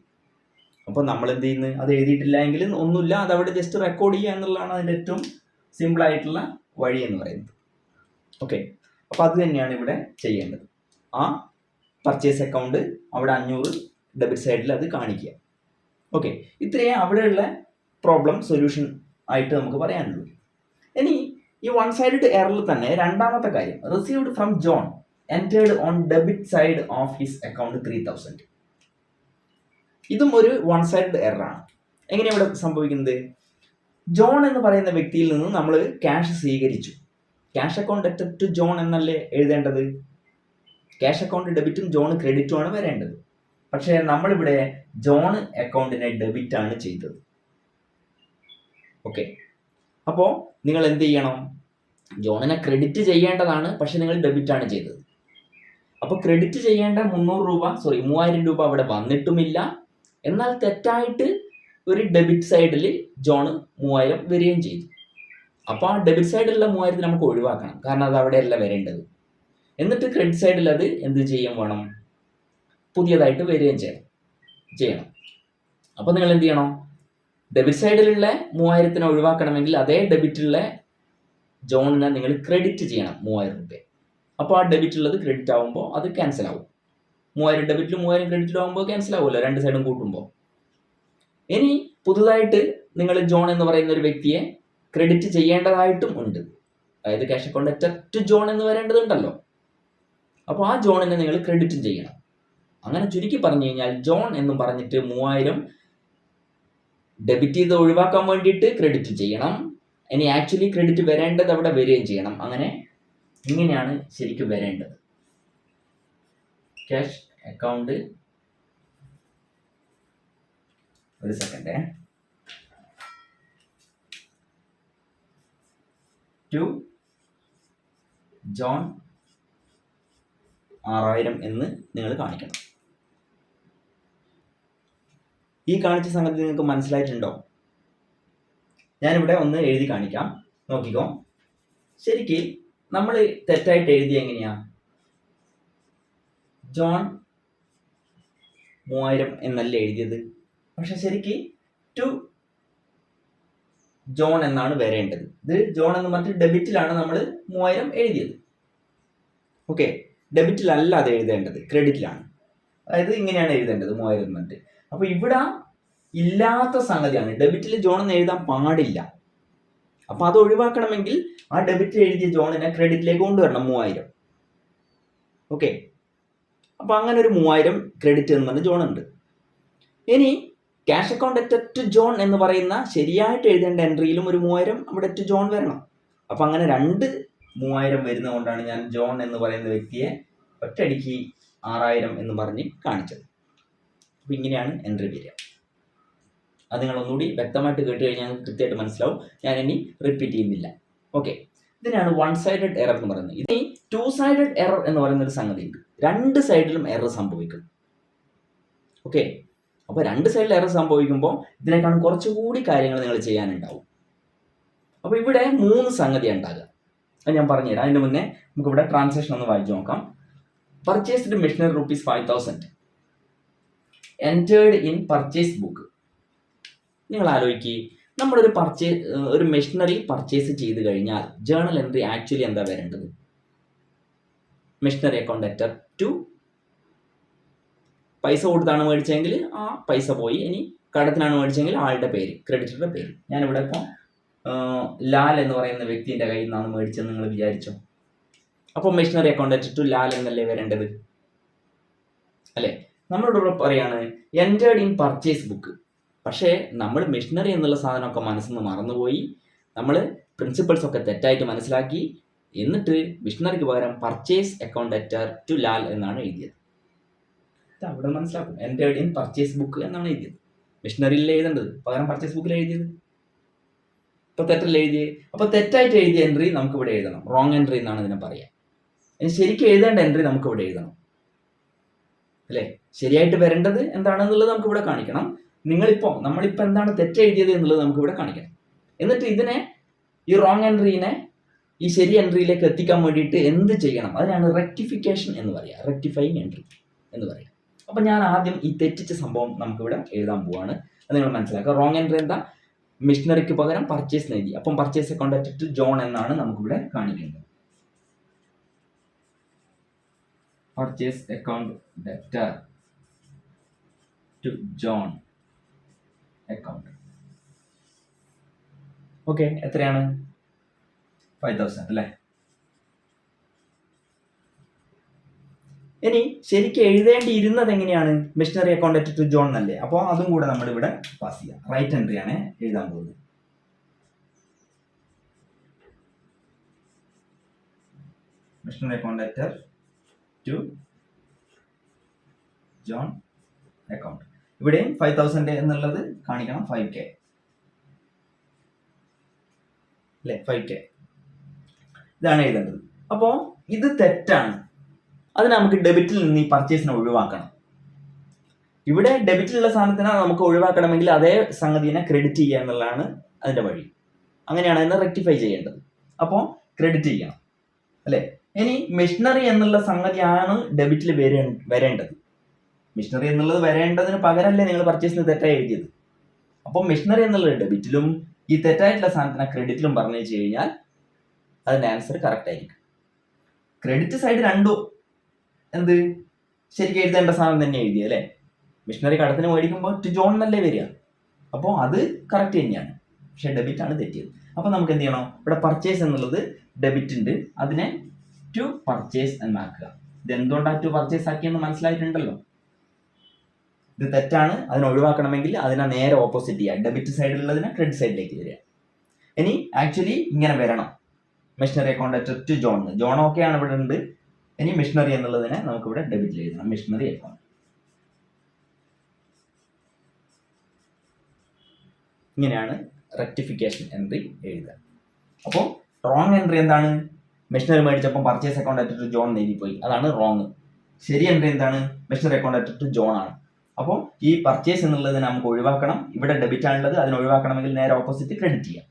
അപ്പോൾ നമ്മൾ എന്ത് ചെയ്യുന്നു, അത് എഴുതിയിട്ടില്ല എങ്കിൽ ഒന്നുമില്ല, അത് അവിടെ ജസ്റ്റ് റെക്കോർഡ് ചെയ്യുക എന്നുള്ളതാണ് അതിൻ്റെ ഏറ്റവും സിമ്പിൾ ആയിട്ടുള്ള വഴി എന്ന് പറയുന്നത്. ഓക്കെ, അപ്പോൾ അത് തന്നെയാണ് ഇവിടെ ചെയ്യേണ്ടത്. ആ പർച്ചേസ് അക്കൗണ്ട് അവിടെ 500 ഡെബിറ്റ് സൈഡിൽ അത് കാണിക്കുക. ഓക്കെ, ഇത്രയേ അവിടെയുള്ള പ്രോബ്ലം സൊല്യൂഷൻ ആയിട്ട് നമുക്ക് പറയാനുള്ളൂ. ഇനി ഈ വൺ സൈഡഡ് എററിൽ തന്നെ രണ്ടാമത്തെ കാര്യം, received from John entered on debit side of his account 3,000. ഇതും ഒരു വൺ സൈഡഡ് എറർ ആണ്. എങ്ങനെയാണ് ഇവിടെ സംഭവിക്കുന്നത്? ജോൺ എന്ന് പറയുന്ന വ്യക്തിയിൽ നിന്ന് നമ്മൾ ക്യാഷ് സ്വീകരിച്ചു. Cash account debit to John എന്നല്ലേ എഴുതേണ്ടത്. ക്യാഷ് അക്കൗണ്ട് ഡെബിറ്റും ജോൺ ക്രെഡിറ്റും ആണ് വരേണ്ടത്. പക്ഷേ നമ്മളിവിടെ ജോൺ അക്കൗണ്ടിനെ ഡെബിറ്റ് ആണ് ചെയ്തത്. ഓക്കെ, അപ്പോൾ നിങ്ങൾ എന്ത് ചെയ്യണം? ജോണിനെ ക്രെഡിറ്റ് ചെയ്യേണ്ടതാണ്, പക്ഷെ നിങ്ങൾ ഡെബിറ്റ് ആണ് ചെയ്തത്. അപ്പോൾ ക്രെഡിറ്റ് ചെയ്യേണ്ട 3000 രൂപ അവിടെ വന്നിട്ടുമില്ല. എന്നാൽ തെറ്റായിട്ട് ഒരു ഡെബിറ്റ് സൈഡിൽ ജോണ് 3000 വരികയും ചെയ്തു. അപ്പോൾ ആ ഡെബിറ്റ് സൈഡിലുള്ള 3000 നമുക്ക് ഒഴിവാക്കണം, കാരണം അത് അവിടെയല്ല വരേണ്ടത്. എന്നിട്ട് ക്രെഡിറ്റ് സൈഡിൽ അത് എന്ത് ചെയ്യും വേണം, പുതിയതായിട്ട് വരികയും ചെയ്യണം. അപ്പോൾ നിങ്ങൾ എന്ത് ചെയ്യണം? ഡെബിറ്റ് സൈഡിലുള്ള 3000 ഒഴിവാക്കണമെങ്കിൽ അതേ ഡെബിറ്റുള്ള ജോണിനെ നിങ്ങൾ ക്രെഡിറ്റ് ചെയ്യണം 3000 രൂപ. അപ്പോൾ ആ ഡെബിറ്റ് ഉള്ളത് ക്രെഡിറ്റ് ആകുമ്പോൾ അത് ക്യാൻസൽ ആവും. 3000 ഡെബിറ്റിലും 3000 ക്രെഡിറ്റിലും ആകുമ്പോൾ ക്യാൻസൽ ആവുമല്ലോ, രണ്ട് സൈഡും കൂട്ടുമ്പോൾ. ഇനി പുതുതായിട്ട് നിങ്ങൾ ജോൺ എന്ന് പറയുന്ന ഒരു വ്യക്തിയെ ക്രെഡിറ്റ് ചെയ്യേണ്ടതായിട്ടും ഉണ്ട്. അതായത് ക്യാഷ് അക്കൗണ്ട് ടു ജോൺ എന്ന് വരേണ്ടതുണ്ടല്ലോ. അപ്പോൾ ആ ജോണിനെ നിങ്ങൾ ക്രെഡിറ്റും ചെയ്യണം. അങ്ങനെ ചുരുക്കി പറഞ്ഞു കഴിഞ്ഞാൽ ജോൺ എന്ന് പറഞ്ഞിട്ട് 3000 ഡെബിറ്റ് ചെയ്ത് ഒഴിവാക്കാൻ വേണ്ടിയിട്ട് ക്രെഡിറ്റ് ചെയ്യണം. ഇനി ആക്ച്വലി ക്രെഡിറ്റ് വരേണ്ടത് അവിടെ വരികയും ചെയ്യണം. അങ്ങനെ ഇങ്ങനെയാണ് ശരിക്കും വരേണ്ടത്. ക്യാഷ് അക്കൗണ്ട്, ഒരു സെക്കൻഡ്, ടു ജോൺ 6000 എന്ന് നിങ്ങൾ കാണിക്കണം. ഈ കാണിച്ച സംഗതി നിങ്ങൾക്ക് മനസ്സിലായിട്ടുണ്ടോ? ഞാനിവിടെ ഒന്ന് എഴുതി കാണിക്കാം, നോക്കിക്കോ. ശരിക്ക് നമ്മൾ തെറ്റായിട്ട് എഴുതി എങ്ങനെയാ? ജോൺ 3000 എന്നല്ല എഴുതിയത്. പക്ഷെ ശരിക്ക് ടു ജോൺ എന്നാണ് വരേണ്ടത്. ഇത് ജോൺ എന്ന് പറഞ്ഞിട്ട് ഡെബിറ്റിലാണ് നമ്മൾ 3000 എഴുതിയത്. ഓക്കെ, ഡെബിറ്റിലല്ല അത് എഴുതേണ്ടത്, ക്രെഡിറ്റിലാണ്. അതായത് ഇങ്ങനെയാണ് എഴുതേണ്ടത് 3000 എന്ന് പറഞ്ഞിട്ട്. അപ്പൊ ഇവിടെ ഇല്ലാത്ത സംഗതിയാണ്, ഡെബിറ്റിൽ ജോൺ എന്ന് എഴുതാൻ പാടില്ല. അപ്പൊ അത് ഒഴിവാക്കണമെങ്കിൽ ആ ഡെബിറ്റിൽ എഴുതിയ ജോണിനെ ക്രെഡിറ്റിലേക്ക് കൊണ്ടുവരണം 3000. ഓക്കെ, അപ്പൊ അങ്ങനെ ഒരു 3000 ക്രെഡിറ്റ് എന്ന് പറഞ്ഞ ജോൺ ഉണ്ട്. ഇനി ക്യാഷ് അക്കൗണ്ട് ടു ജോൺ എന്ന് പറയുന്ന ശരിയായിട്ട് എഴുതേണ്ട എൻട്രിയിലും ഒരു 3000 അവിടെ ടു ജോൺ വരണം. അപ്പൊ അങ്ങനെ 2 3000 വരുന്നതുകൊണ്ടാണ് ഞാൻ ജോൺ എന്ന് പറയുന്ന വ്യക്തിയെ ഒറ്റയടിക്ക് 6000 എന്ന് പറഞ്ഞ് കാണിച്ചത്. അപ്പൊ ഇങ്ങനെയാണ് എൻട്രി വരിക. അത് നിങ്ങൾ ഒന്നുകൂടി വ്യക്തമായിട്ട് കേട്ട് കഴിഞ്ഞാൽ കൃത്യമായിട്ട് മനസ്സിലാവും. ഞാൻ ഇനി റിപ്പീറ്റ് ചെയ്യുന്നില്ല. ഓക്കെ, ഇതിനാണ് വൺ സൈഡഡ് എറർ എന്ന് പറയുന്നത്. ഇനി ടു സൈഡഡ് എറർ എന്ന് പറയുന്ന ഒരു സംഗതി ഉണ്ട്. 2 സൈഡിലും എറർ സംഭവിക്കും. ഓക്കെ, അപ്പോൾ 2 സൈഡിൽ എറർ സംഭവിക്കുമ്പോൾ ഇതിനേക്കാളും കുറച്ചുകൂടി കാര്യങ്ങൾ നിങ്ങൾ ചെയ്യാനുണ്ടാവും. അപ്പോൾ ഇവിടെ 3 സംഗതി ഉണ്ടാകുക. അത് ഞാൻ പറഞ്ഞുതരാം. അതിന് മുന്നേ നമുക്ക് ഇവിടെ ട്രാൻസാക്ഷൻ ഒന്ന് വായിച്ചു നോക്കാം. Purchased machinery ₹5000 entered in purchase book. നിങ്ങൾ ആലോചിക്കുക, നമ്മളൊരു ഒരു മെഷീനറി പർച്ചേസ് ചെയ്ത് കഴിഞ്ഞാൽ ജേണൽ എൻട്രി ആക്ച്വലി എന്താ വരേണ്ടത്? മെഷീനറി അക്കൗണ്ട് ലെറ്റർ ടു, പൈസ കൊടുത്താണ് മേടിച്ചെങ്കിൽ ആ പൈസ പോയി. ഇനി കടത്തിനാണ് മേടിച്ചെങ്കിൽ ആളുടെ പേര്, ക്രെഡിറ്ററുടെ പേര്. ഞാനിവിടെ ഇപ്പം ലാൽ എന്ന് പറയുന്ന വ്യക്തിൻ്റെ കയ്യിൽ നിന്നാണ് മേടിച്ചതെന്ന് നിങ്ങൾ വിചാരിച്ചോ? അപ്പോൾ machinery account debtor to Lal എന്നല്ലേ വരേണ്ടത്, അല്ലേ? നമ്മളോട് പറയാണ് എൻറ്റേർഡ് ഇൻ പർച്ചേസ് ബുക്ക്. പക്ഷേ നമ്മൾ മെഷീനറി എന്നുള്ള സാധനമൊക്കെ മനസ്സിൽ നിന്ന് മറന്നുപോയി. നമ്മൾ പ്രിൻസിപ്പിൾസ് ഒക്കെ തെറ്റായിട്ട് മനസ്സിലാക്കി. എന്നിട്ട് മെഷീനറിക്ക് പകരം purchase account debtor to Lal എന്നാണ് എഴുതിയത്. അവിടെ മനസ്സിലാക്കും, എൻറ്റേർഡ് ഇൻ പർച്ചേസ് ബുക്ക് എന്നാണ് എഴുതിയത്. മെഷീനറിയിൽ എഴുതേണ്ടത് പകരം പർച്ചേസ് ബുക്കിൽ എഴുതിയത്. ഇപ്പോൾ തെറ്റല്ലേ എഴുതിയത്. അപ്പോൾ തെറ്റായിട്ട് എഴുതിയ എൻട്രി നമുക്ക് ഇവിടെ എഴുതണം. റോങ് എൻട്രി എന്നാണ് ഇതിനെ പറയുക. ഇനി ശരിക്കും എഴുതേണ്ട എൻട്രി നമുക്ക് ഇവിടെ എഴുതണം, അല്ലേ? ശരിയായിട്ട് വരേണ്ടത് എന്താണെന്നുള്ളത് നമുക്ക് ഇവിടെ കാണിക്കണം. നമ്മളിപ്പോൾ എന്താണ് തെറ്റെഴുതിയത് എന്നുള്ളത് നമുക്ക് ഇവിടെ കാണിക്കണം. എന്നിട്ട് ഇതിനെ, ഈ റോങ് എൻട്രീനെ ഈ ശരി എൻട്രിയിലേക്ക് എത്തിക്കാൻ വേണ്ടിയിട്ട് എന്ത് ചെയ്യണം? അതിനാണ് റെക്ടിഫിക്കേഷൻ എന്ന് പറയുക, റെക്ടിഫൈങ് എൻട്രി എന്ന് പറയുക. അപ്പം ഞാൻ ആദ്യം ഈ തെറ്റിച്ച സംഭവം നമുക്കിവിടെ എഴുതാൻ പോവാണ്. അത് നിങ്ങൾ മനസ്സിലാക്കുക. റോങ് എൻട്രി എന്താ? മെഷീനറിക്ക് പകരം പർച്ചേസ് എഴുതി. അപ്പം പർച്ചേസ് അക്കൗണ്ട് ടു ജോൺ എന്നാണ് നമുക്കിവിടെ കാണിക്കേണ്ടത്. Purchase account debtor to John account. Okay, എത്രയാണ്? 5000 അല്ലേ? ഇനി ശരിക്കും എഴുതേണ്ടിയിരുന്നത് എങ്ങനെയാണ്? മെഷീനറി അക്കൗണ്ട് ടു ജോൺ എന്നല്ലേ? അപ്പോൾ അതും കൂടെ നമ്മൾ ഇവിടെ പാസ് ചെയ്യാം. റൈറ്റ് എൻട്രി ആണ് എഴുതാൻ പോകുന്നത്. Machinery account to John account. ഇവിടെയും 5000 എന്നുള്ളത് കാണിക്കണം. 5K അല്ലേ? 5K ഇതാണ് എഴുതേണ്ടത്. അപ്പോൾ ഇത് തെറ്റാണ്. അത് നമുക്ക് ഡെബിറ്റിൽ നിന്ന് ഈ പർച്ചേസിനെ ഒഴിവാക്കണം. ഇവിടെ ഡെബിറ്റിലുള്ള സാധനത്തിനെ നമുക്ക് ഒഴിവാക്കണമെങ്കിൽ അതേ സംഗതിനെ ക്രെഡിറ്റ് ചെയ്യുക എന്നുള്ളതാണ് അതിൻ്റെ വഴി. അങ്ങനെയാണ് അതിനെ റെക്ടിഫൈ ചെയ്യേണ്ടത്. അപ്പോൾ ക്രെഡിറ്റ് ചെയ്യണം, അല്ലേ? ഇനി മെഷീനറി എന്നുള്ള സംഗതിയാണ് ഡെബിറ്റിൽ വരേണ്ടത്. മെഷീനറി എന്നുള്ളത് വരേണ്ടതിന് പകരമല്ലേ നിങ്ങൾ പർച്ചേസിന് തെറ്റായി എഴുതിയത്. അപ്പോൾ മെഷീനറി എന്നുള്ളത് ഡെബിറ്റിലും ഈ തെറ്റായിട്ടുള്ള സാധനത്തിനെ ക്രെഡിറ്റിലും പറഞ്ഞു വെച്ച് കഴിഞ്ഞാൽ അതിൻ്റെ ആൻസർ കറക്റ്റ് ആയിരിക്കും. ക്രെഡിറ്റ് സൈഡ് രണ്ടും എന്ത് ശരിക്കും എഴുതേണ്ട സാധനം തന്നെ എഴുതിയ, അല്ലേ? മെഷീനറി കടത്തിന് മേടിക്കുമ്പോൾ ടു ജോൺ എന്നല്ലേ വരിക. അപ്പോൾ അത് കറക്റ്റ് തന്നെയാണ്. പക്ഷേ ഡെബിറ്റ് ആണ് തെറ്റിയത്. അപ്പോൾ നമുക്ക് എന്ത് ചെയ്യണം? ഇവിടെ പർച്ചേസ് എന്നുള്ളത് ഡെബിറ്റ് ഉണ്ട്, അതിനെ ടു പർച്ചേസ് എന്നാക്കുക. ഇത് എന്തുകൊണ്ടാണ് ടു പർച്ചേസ് ആക്കിയെന്ന് മനസ്സിലായിട്ടുണ്ടല്ലോ. ഇത് തെറ്റാണ്. അതിനെ ഒഴിവാക്കണമെങ്കിൽ അതിനെ നേരെ ഓപ്പോസിറ്റ് ചെയ്യുക. ഡെബിറ്റ് സൈഡിലുള്ളതിനെ ക്രെഡിറ്റ് സൈഡിലേക്ക് വരിക. ഇനി ആക്ച്വലി ഇങ്ങനെ വരണം. Machinery account to John. John ഓക്കെയാണ് ഇവിടെ ഉണ്ട്. ഇനി മെഷീനറി എന്നുള്ളതിനെ നമുക്കിവിടെ ഡെബിറ്റിൽ എഴുതണം. Machinery account. ഇങ്ങനെയാണ് റെക്ടിഫിക്കേഷൻ എൻട്രി എഴുതുക. അപ്പോൾ റോങ് എൻട്രി എന്താണ്? മെഷീനറി മേടിച്ചപ്പോൾ പർച്ചേസ് അക്കൗണ്ട് ടു ജോൺ എഴുതിപ്പോയി, അതാണ് റോങ്. ശരി എൻട്രി എന്താണ്? മെഷീനറി അക്കൗണ്ട് ടു ജോൺ ആണ്. അപ്പോൾ ഈ പർച്ചേസ് എന്നുള്ളത് നമുക്ക് ഒഴിവാക്കണം. ഇവിടെ ഡെബിറ്റ് ആണുള്ളത്, അതിന് ഒഴിവാക്കണമെങ്കിൽ നേരെ ഓപ്പോസിറ്റ് ക്രെഡിറ്റ് ചെയ്യാം.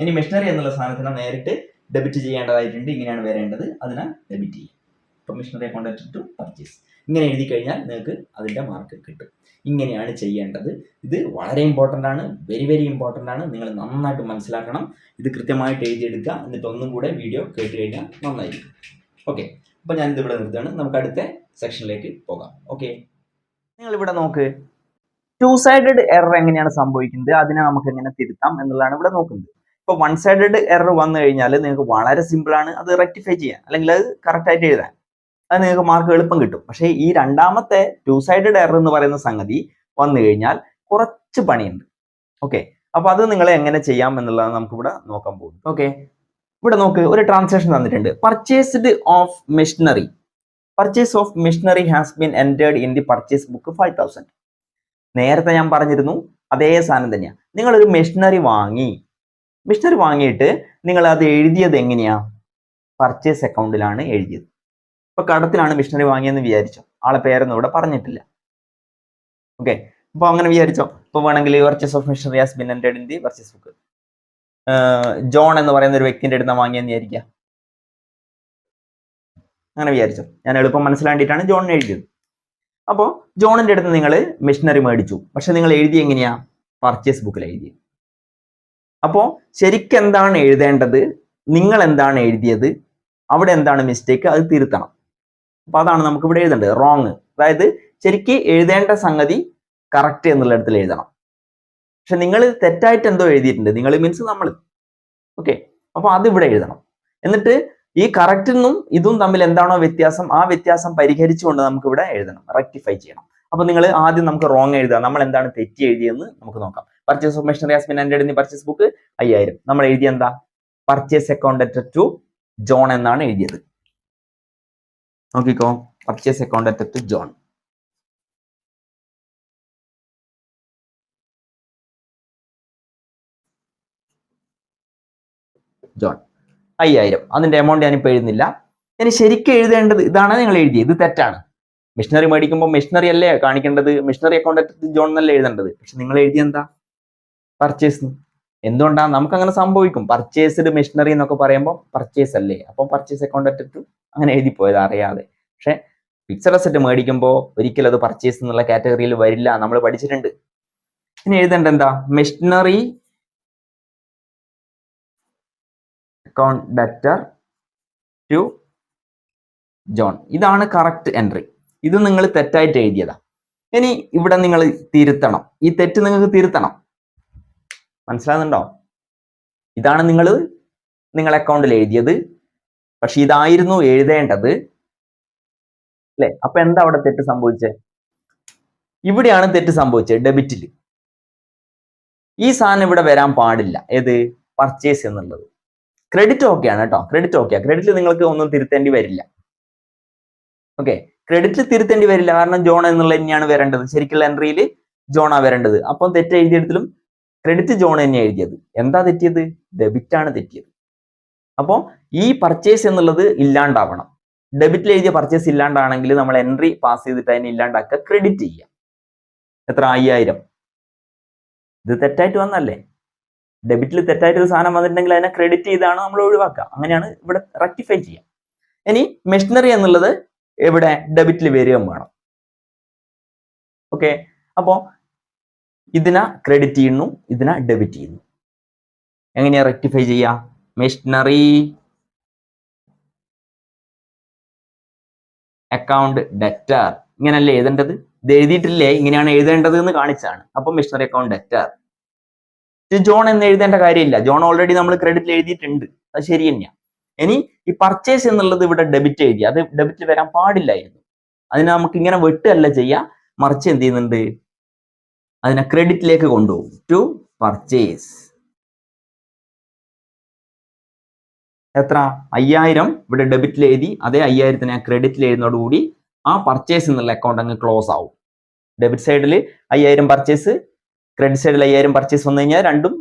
ഇനി മെഷീനറി എന്നുള്ള സാധനത്തിന് നേരിട്ട് ഡെബിറ്റ് ചെയ്യേണ്ടതായിട്ടുണ്ട്. ഇങ്ങനെയാണ് വരേണ്ടത്, അതിനെ ഡെബിറ്റ് ചെയ്യും. ഇപ്പോൾ മെഷീനറി അക്കൗണ്ട് ടു പർച്ചേസ് ഇങ്ങനെ എഴുതി കഴിഞ്ഞാൽ നിങ്ങൾക്ക് അതിൻ്റെ മാർക്ക് കിട്ടും. ഇങ്ങനെയാണ് ചെയ്യേണ്ടത്. ഇത് വളരെ ഇമ്പോർട്ടൻ്റ് ആണ്, വെരി വെരി ഇമ്പോർട്ടൻ്റ് ആണ്. നിങ്ങൾ നന്നായിട്ട് മനസ്സിലാക്കണം. ഇത് കൃത്യമായിട്ട് എഴുതിയെടുക്കുക. എന്നിട്ട് ഒന്നും കൂടെ വീഡിയോ കേട്ട് കഴിഞ്ഞാൽ നന്നായിരിക്കും. ഓക്കെ, അപ്പോൾ ഞാനിത് ഇവിടെ നിർത്തുകയാണ്. നമുക്ക് അടുത്ത സെക്ഷനിലേക്ക് പോകാം. ഓക്കെ, നിങ്ങൾ ഇവിടെ നോക്ക്, ടു സൈഡഡ് എറർ എങ്ങനെയാണ് സംഭവിക്കുന്നത്, അതിനെ നമുക്ക് എങ്ങനെ തിരുത്താം എന്നുള്ളതാണ് ഇവിടെ നോക്കുന്നത്. ഇപ്പോൾ വൺ സൈഡഡ് എറർ വന്നു കഴിഞ്ഞാൽ നിങ്ങൾക്ക് വളരെ സിമ്പിൾ ആണ് അത് റെക്ടിഫൈ ചെയ്യാൻ, അല്ലെങ്കിൽ അത് കറക്റ്റ് ആയിട്ട് എഴുതാൻ. അത് നിങ്ങൾക്ക് മാർക്ക് എളുപ്പം കിട്ടും. പക്ഷേ ഈ രണ്ടാമത്തെ ടു സൈഡഡ് എറർ എന്ന് പറയുന്ന സംഗതി വന്നു കഴിഞ്ഞാൽ കുറച്ച് പണിയുണ്ട്. ഓക്കെ, അപ്പൊ അത് നിങ്ങൾ എങ്ങനെ ചെയ്യാം എന്നുള്ളതാണ് നമുക്ക് ഇവിടെ നോക്കാൻ പോകുന്നത്. ഓക്കെ, ഇവിടെ നോക്ക്, ഒരു ട്രാൻസാക്ഷൻ തന്നിട്ടുണ്ട്. Purchased of machinery, purchase of machinery has been entered in the purchase book 5000. നേരത്തെ ഞാൻ പറഞ്ഞിരുന്നു അതേ സാധനം തന്നെയാണ്. നിങ്ങളൊരു മെഷീനറി വാങ്ങിയിട്ട് നിങ്ങൾ അത് എഴുതിയത് എങ്ങനെയാ? പർച്ചേസ് അക്കൗണ്ടിലാണ് എഴുതിയത്. ഇപ്പൊ കടത്തിലാണ് മെഷീനറി വാങ്ങിയെന്ന് വിചാരിച്ചോ, ആളെ പേരൊന്നും ഇവിടെ പറഞ്ഞിട്ടില്ല. ഓക്കെ, അപ്പൊ അങ്ങനെ വിചാരിച്ചോ. ഇപ്പൊ വേണമെങ്കിൽ purchase of machinery has been entered in the purchase book. John എന്ന് പറയുന്ന ഒരു വ്യക്തിന്റെ അടുത്ത് വാങ്ങിയെന്ന് വിചാരിക്കുക. അങ്ങനെ വിചാരിച്ചോ, ഞാൻ എളുപ്പം മനസ്സിലാണ്ടിട്ടാണ് ജോണിന് എഴുതിയത്. അപ്പോൾ ജോണിന്റെ അടുത്ത് നിങ്ങൾ മെഷീനറി മേടിച്ചു, പക്ഷെ നിങ്ങൾ എഴുതി എങ്ങനെയാ? പർച്ചേസ് ബുക്കിൽ എഴുതി. അപ്പോൾ ശരിക്കും എന്താണ് എഴുതേണ്ടത്, നിങ്ങൾ എന്താണ് എഴുതിയത്, അവിടെ എന്താണ് മിസ്റ്റേക്ക്, അത് തിരുത്തണം. അപ്പൊ അതാണ് നമുക്ക് ഇവിടെ എഴുതേണ്ടത്. റോങ്, അതായത് ശരിക്ക് എഴുതേണ്ട സംഗതി കറക്റ്റ് എന്നുള്ള ഇടത്തിൽ എഴുതണം. പക്ഷെ നിങ്ങൾ തെറ്റായിട്ട് എന്തോ എഴുതിയിട്ടുണ്ട്, നിങ്ങൾ മീൻസ് നമ്മൾ. ഓക്കെ, അപ്പൊ അത് ഇവിടെ എഴുതണം. എന്നിട്ട് ഈ കറക്റ്റിനും ഇതും തമ്മിൽ എന്താണോ വ്യത്യാസം, ആ വ്യത്യാസം പരിഹരിച്ചുകൊണ്ട് നമുക്ക് ഇവിടെ എഴുതണം, റെക്ടിഫൈ ചെയ്യണം. അപ്പൊ നിങ്ങൾ ആദ്യം നമുക്ക് റോങ് എഴുതുക, നമ്മൾ എന്താണ് തെറ്റി എഴുതിയെന്ന് നമുക്ക് നോക്കാം. Purchase of machinery has been entered in the purchase book 5000. നമ്മൾ എഴുതിയ എന്താ? പർച്ചേസ് അക്കൗണ്ട് ടു ജോൺ എന്നാണ് എഴുതിയത്. നോക്കിക്കോ, purchase account to John. John 5000. അതിന്റെ എമൗണ്ട് ഞാനിപ്പോൾ എഴുതുന്നില്ല. ഇനി ശരിക്കും എഴുതേണ്ടത് ഇതാണ് നിങ്ങൾ എഴുതിയത്, ഇത് തെറ്റാണ്. മെഷീനറി മേടിക്കുമ്പോൾ മെഷീനറി അല്ലേ കാണിക്കേണ്ടത്, മെഷീനറി അക്കൗണ്ട് ജോൺ എന്നല്ലേ എഴുതേണ്ടത്. പക്ഷെ നിങ്ങൾ എഴുതിയ എന്താ? പർച്ചേസ്. എന്തുകൊണ്ടാണ് നമുക്ക് അങ്ങനെ സംഭവിക്കും? പർച്ചേസ്ഡ് മെഷീനറി എന്നൊക്കെ പറയുമ്പോൾ പർച്ചേസ് അല്ലേ, അപ്പോൾ പർച്ചേസ് അക്കൗണ്ട് ടു അങ്ങനെ എഴുതി പോയത് അറിയാതെ. പക്ഷെ ഫിക്സഡ് അസറ്റ് മേടിക്കുമ്പോൾ ഒരിക്കലും അത് പർച്ചേസ് എന്നുള്ള കാറ്റഗറിയിൽ വരില്ല, നമ്മൾ പഠിച്ചിട്ടുണ്ട്. ഇനി എഴുതേണ്ട എന്താ? Machinery account debtor to John. ഇതാണ് കറക്റ്റ് എൻട്രി. ഇത് നിങ്ങൾ തെറ്റായിട്ട് എഴുതിയതാ. ഇനി ഇവിടെ നിങ്ങൾ തിരുത്തണം, ഈ തെറ്റ് നിങ്ങൾക്ക് തിരുത്തണം. മനസ്സിലാകുന്നുണ്ടോ? ഇതാണ് നിങ്ങൾ അക്കൗണ്ടിൽ എഴുതിയത്, പക്ഷെ ഇതായിരുന്നു എഴുതേണ്ടത് അല്ലെ? അപ്പൊ എന്താ അവിടെ തെറ്റ് സംഭവിച്ചത്? ഇവിടെയാണ് തെറ്റ് സംഭവിച്ചത്, ഡെബിറ്റിൽ. ഈ സാധനം ഇവിടെ വരാൻ പാടില്ല. ഏത്? പർച്ചേസ് എന്നുള്ളത്. ക്രെഡിറ്റ് ഓക്കെയാണ് കേട്ടോ, ക്രെഡിറ്റ് ഓക്കെയാണ്. ക്രെഡിറ്റിൽ നിങ്ങൾക്ക് ഒന്നും തിരുത്തേണ്ടി വരില്ല. ഓക്കെ, ക്രെഡിറ്റിൽ തിരുത്തേണ്ടി വരില്ല, കാരണം ജോൺ എന്നുള്ളത് തന്നെയാണ് വരേണ്ടത്. ശരിക്കുള്ള എൻട്രിയിൽ ജോണാ വരേണ്ടത്. അപ്പം തെറ്റ് എഴുതിയെടുത്തിലും ക്രെഡിറ്റ് ജോൺ തന്നെയാണ് എഴുതിയത്. എന്താ തെറ്റിയത്? ഡെബിറ്റ് ആണ് തെറ്റിയത്. അപ്പോൾ ഈ പർച്ചേസ് എന്നുള്ളത് ഇല്ലാണ്ടാവണം. ഡെബിറ്റിൽ എഴുതിയ പർച്ചേസ് ഇല്ലാണ്ടാണെങ്കിൽ നമ്മൾ എൻട്രി പാസ് ചെയ്തിട്ട് അതിനെ ഇല്ലാണ്ടാക്കുക, ക്രെഡിറ്റ് ചെയ്യാം. എത്ര? 5000. ഇത് തെറ്റായിട്ട് വന്നല്ലേ? ഡെബിറ്റിൽ തെറ്റായിട്ട് ഒരു സാധനം വന്നിട്ടുണ്ടെങ്കിൽ അതിനെ ക്രെഡിറ്റ് ചെയ്താണ് നമ്മൾ ഒഴിവാക്കുക. അങ്ങനെയാണ് ഇവിടെ റെക്ടിഫൈ ചെയ്യുക. ഇനി മെഷീനറി എന്നുള്ളത് എവിടെ? ഡെബിറ്റിൽ വരികയും വേണം. ഓക്കെ, അപ്പോൾ ഇതിനെ ക്രെഡിറ്റ് ചെയ്യുന്നു, ഇതിനെ ഡെബിറ്റ് ചെയ്യുന്നു. എങ്ങനെയാ റെക്ടിഫൈ ചെയ്യുക? മെഷീനറി അക്കൗണ്ട് ഡെറ്റർ ഇങ്ങനല്ലേ എഴുതേണ്ടത്? ഇത് എഴുതിയിട്ടില്ലേ? ഇങ്ങനെയാണ് എഴുതേണ്ടത് എന്ന് കാണിച്ചാണ്. അപ്പൊ മെഷീനറി അക്കൗണ്ട് ഡെറ്റർ ജോൺ എന്ന് എഴുതേണ്ട കാര്യമില്ല. ജോൺ ഓൾറെഡി നമ്മൾ ക്രെഡിറ്റിൽ എഴുതിയിട്ടുണ്ട്, അത് ശരി തന്നെയാണ്. ഇനി ഈ പർച്ചേസ് എന്നുള്ളത് ഇവിടെ ഡെബിറ്റ് എഴുതി, അത് ഡെബിറ്റ് വരാൻ പാടില്ലായിരുന്നു. അതിനെ നമുക്ക് ഇങ്ങനെ വെട്ടല്ല ചെയ്യുക, മറിച്ച് എന്ത് ചെയ്യുന്നുണ്ട്? അതിനെ ക്രെഡിറ്റിലേക്ക് കൊണ്ടുപോകും. To purchase. എത്ര? 5000 ഇവിടെ ഡെബിറ്റിൽ എഴുതി, അതേ 5000 ഞാൻ ക്രെഡിറ്റിൽ എഴുതുന്നതോടുകൂടി ആ പർച്ചേസ് എന്നുള്ള അക്കൗണ്ട് അങ്ങ് ക്ലോസ് ആവും. ഡെബിറ്റ് സൈഡിൽ 5000 പർച്ചേസ്, ക്രെഡിറ്റ് സൈഡിൽ 5000 പർച്ചേസ് വന്നു കഴിഞ്ഞാൽ രണ്ടും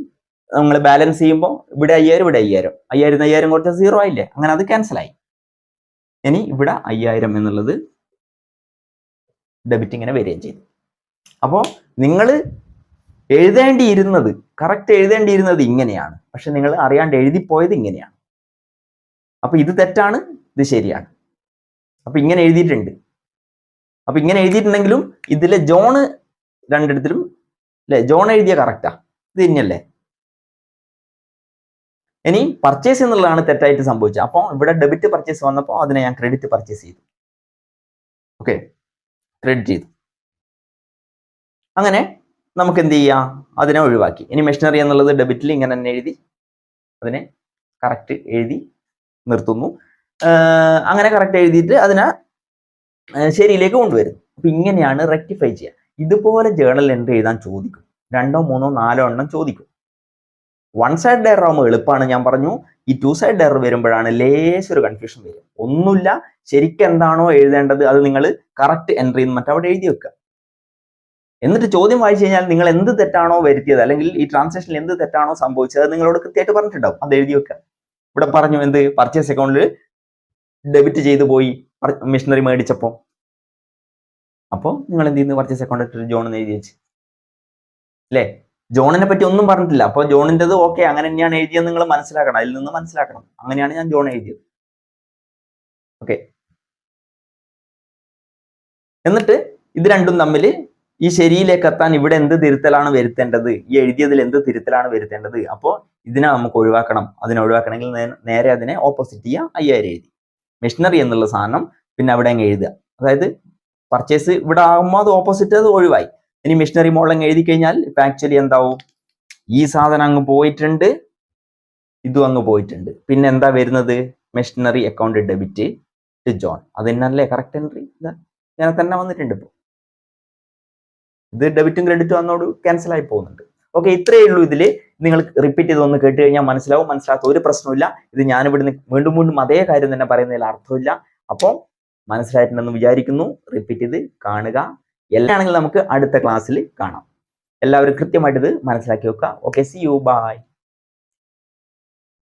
നമ്മൾ ബാലൻസ് ചെയ്യുമ്പോൾ ഇവിടെ 5000 ഇവിടെ 5000, 5000 കുറച്ച് 0 ആയില്ലേ? അങ്ങനെ അത് ക്യാൻസൽ ആയി. ഇനി ഇവിടെ 5000 എന്നുള്ളത് ഡെബിറ്റ് ഇങ്ങനെ വരികയും ചെയ്തു. അപ്പോൾ നിങ്ങൾ എഴുതേണ്ടിയിരുന്നത് കറക്റ്റ് എഴുതേണ്ടിയിരുന്നത് ഇങ്ങനെയാണ്, പക്ഷെ നിങ്ങൾ അറിയാണ്ട് എഴുതിപ്പോയത് ഇങ്ങനെയാണ്. അപ്പൊ ഇത് തെറ്റാണ്, ഇത് ശരിയാണ്. അപ്പൊ ഇങ്ങനെ എഴുതിയിട്ടുണ്ട്. അപ്പൊ ഇങ്ങനെ എഴുതിയിട്ടുണ്ടെങ്കിലും ഇതിലെ ജോണ് രണ്ടിടത്തിലും അല്ലെ, ജോൺ എഴുതിയ കറക്റ്റാ, ഇത് തന്നെയല്ലേ. ഇനി പർച്ചേസ് എന്നുള്ളതാണ് തെറ്റായിട്ട് സംഭവിച്ചത്. അപ്പോൾ ഇവിടെ ഡെബിറ്റ് പർച്ചേസ് വന്നപ്പോൾ അതിനെ ഞാൻ ക്രെഡിറ്റ് പർച്ചേസ് ചെയ്തു. ഓക്കെ, ക്രെഡിറ്റ് ചെയ്തു. അങ്ങനെ നമുക്ക് എന്ത് ചെയ്യാം, അതിനെ ഒഴിവാക്കി. ഇനി മെഷീനറി എന്നുള്ളത് ഡെബിറ്റിൽ ഇങ്ങനെ തന്നെ എഴുതി അതിനെ കറക്റ്റ് എഴുതി നിർത്തുന്നു. അങ്ങനെ കറക്റ്റ് എഴുതിയിട്ട് അതിനെ ശരിയിലേക്ക് കൊണ്ടുവരുന്നു. അപ്പൊ ഇങ്ങനെയാണ് റെക്ടിഫൈ ചെയ്യുക. ഇതുപോലെ ജേർണൽ എൻട്രി എഴുതാൻ ചോദിക്കും, 2, 3, 4 എണ്ണം ചോദിക്കും. 1 സൈഡ് എറർ ആകുമ്പോൾ എളുപ്പമാണ്, ഞാൻ പറഞ്ഞു. ഈ 2 സൈഡ് എറർ വരുമ്പോഴാണ് ലേശൊരു കൺഫ്യൂഷൻ വരും. ഒന്നുമില്ല, ശരിക്കും എന്താണോ എഴുതേണ്ടത് അത് നിങ്ങൾ കറക്റ്റ് എൻട്രി എന്ന് മറ്റവിടെ എഴുതി വെക്കുക. എന്നിട്ട് ചോദ്യം വായിച്ചു കഴിഞ്ഞാൽ നിങ്ങൾ എന്ത് തെറ്റാണോ വരുത്തിയത്, അല്ലെങ്കിൽ ഈ ട്രാൻസാക്ഷനിൽ എന്ത് തെറ്റാണോ സംഭവിച്ചത്, അത് നിങ്ങളോട് കൃത്യമായിട്ട് പറഞ്ഞിട്ടുണ്ടാവും, അത് എഴുതി വെക്കുക. ഇവിടെ പറഞ്ഞു എന്ത്, പർച്ചേസ് അക്കൗണ്ടിൽ ഡെബിറ്റ് ചെയ്തു പോയി മെഷീനറി മേടിച്ചപ്പോൾ. അപ്പോൾ നിങ്ങൾ എന്ത് ചെയ്യുന്നു, പർച്ചേസ് അക്കൗണ്ട് ജോൺ എന്ന് എഴുതി വെച്ച് അല്ലേ. ജോണിനെ പറ്റി ഒന്നും പറഞ്ഞിട്ടില്ല. അപ്പോൾ ജോണിൻ്റെത് ഓക്കെ അങ്ങനെ തന്നെയാണ് എഴുതിയത് നിങ്ങൾ മനസ്സിലാക്കണം, അതിൽ നിന്ന് മനസ്സിലാക്കണം. അങ്ങനെയാണ് ഞാൻ ജോൺ എഴുതിയത്. ഓക്കെ, എന്നിട്ട് ഇത് രണ്ടും തമ്മിൽ ഈ ശരിയിലേക്ക് എത്താൻ ഇവിടെ എന്ത് തിരുത്തലാണ് വരുത്തേണ്ടത്, ഈ എഴുതിയതിൽ എന്ത് തിരുത്തലാണ് വരുത്തേണ്ടത്. അപ്പോൾ ഇതിനെ നമുക്ക് ഒഴിവാക്കണം. അതിനെ ഒഴിവാക്കണമെങ്കിൽ നേരെ അതിനെ ഓപ്പോസിറ്റ് ചെയ്യുക, 5000 എഴുതി. മെഷീനറി എന്നുള്ള സാധനം പിന്നെ അവിടെ അങ്ങ് എഴുതുക. അതായത് പർച്ചേസ് ഇവിടെ ആകുമ്പോൾ അത് ഓപ്പോസിറ്റ്, അത് ഒഴിവായി. ഇനി മെഷീനറി മോഡൽ അങ്ങ് എഴുതി കഴിഞ്ഞാൽ ഇപ്പം ആക്ച്വലി എന്താവും, ഈ സാധനം അങ്ങ് പോയിട്ടുണ്ട്, ഇതും അങ്ങ് പോയിട്ടുണ്ട്. പിന്നെ എന്താ വരുന്നത്, machinery account debit to John. അത് തന്നെയല്ലേ കറക്റ്റ് എൻട്രി, ഇങ്ങനെ തന്നെ വന്നിട്ടുണ്ട്. ഇപ്പോൾ ഇത് ഡെബിറ്റും ക്രെഡിറ്റും വന്നോട് ക്യാൻസൽ ആയി പോകുന്നുണ്ട്. ഓക്കെ, ഇത്രയേ ഉള്ളൂ. ഇതിൽ നിങ്ങൾ റിപ്പീറ്റ് ചെയ്തൊന്ന് കേട്ട് കഴിഞ്ഞാൽ മനസ്സിലാവും. മനസ്സിലാത്ത ഒരു പ്രശ്നമില്ല. ഇത് ഞാനിവിടുന്ന് വീണ്ടും വീണ്ടും അതേ കാര്യം തന്നെ പറയുന്നതിൽ അർത്ഥമില്ല. അപ്പോൾ മനസ്സിലായിട്ടുണ്ടെന്ന് വിചാരിക്കുന്നു. റിപ്പീറ്റ് ചെയ്ത് കാണുക. എല്ലാണെങ്കിൽ നമുക്ക് അടുത്ത ക്ലാസ്സിൽ കാണാം. എല്ലാവരും കൃത്യമായിട്ട് ഇത് മനസ്സിലാക്കി വെക്കുക. Okay, see you, by.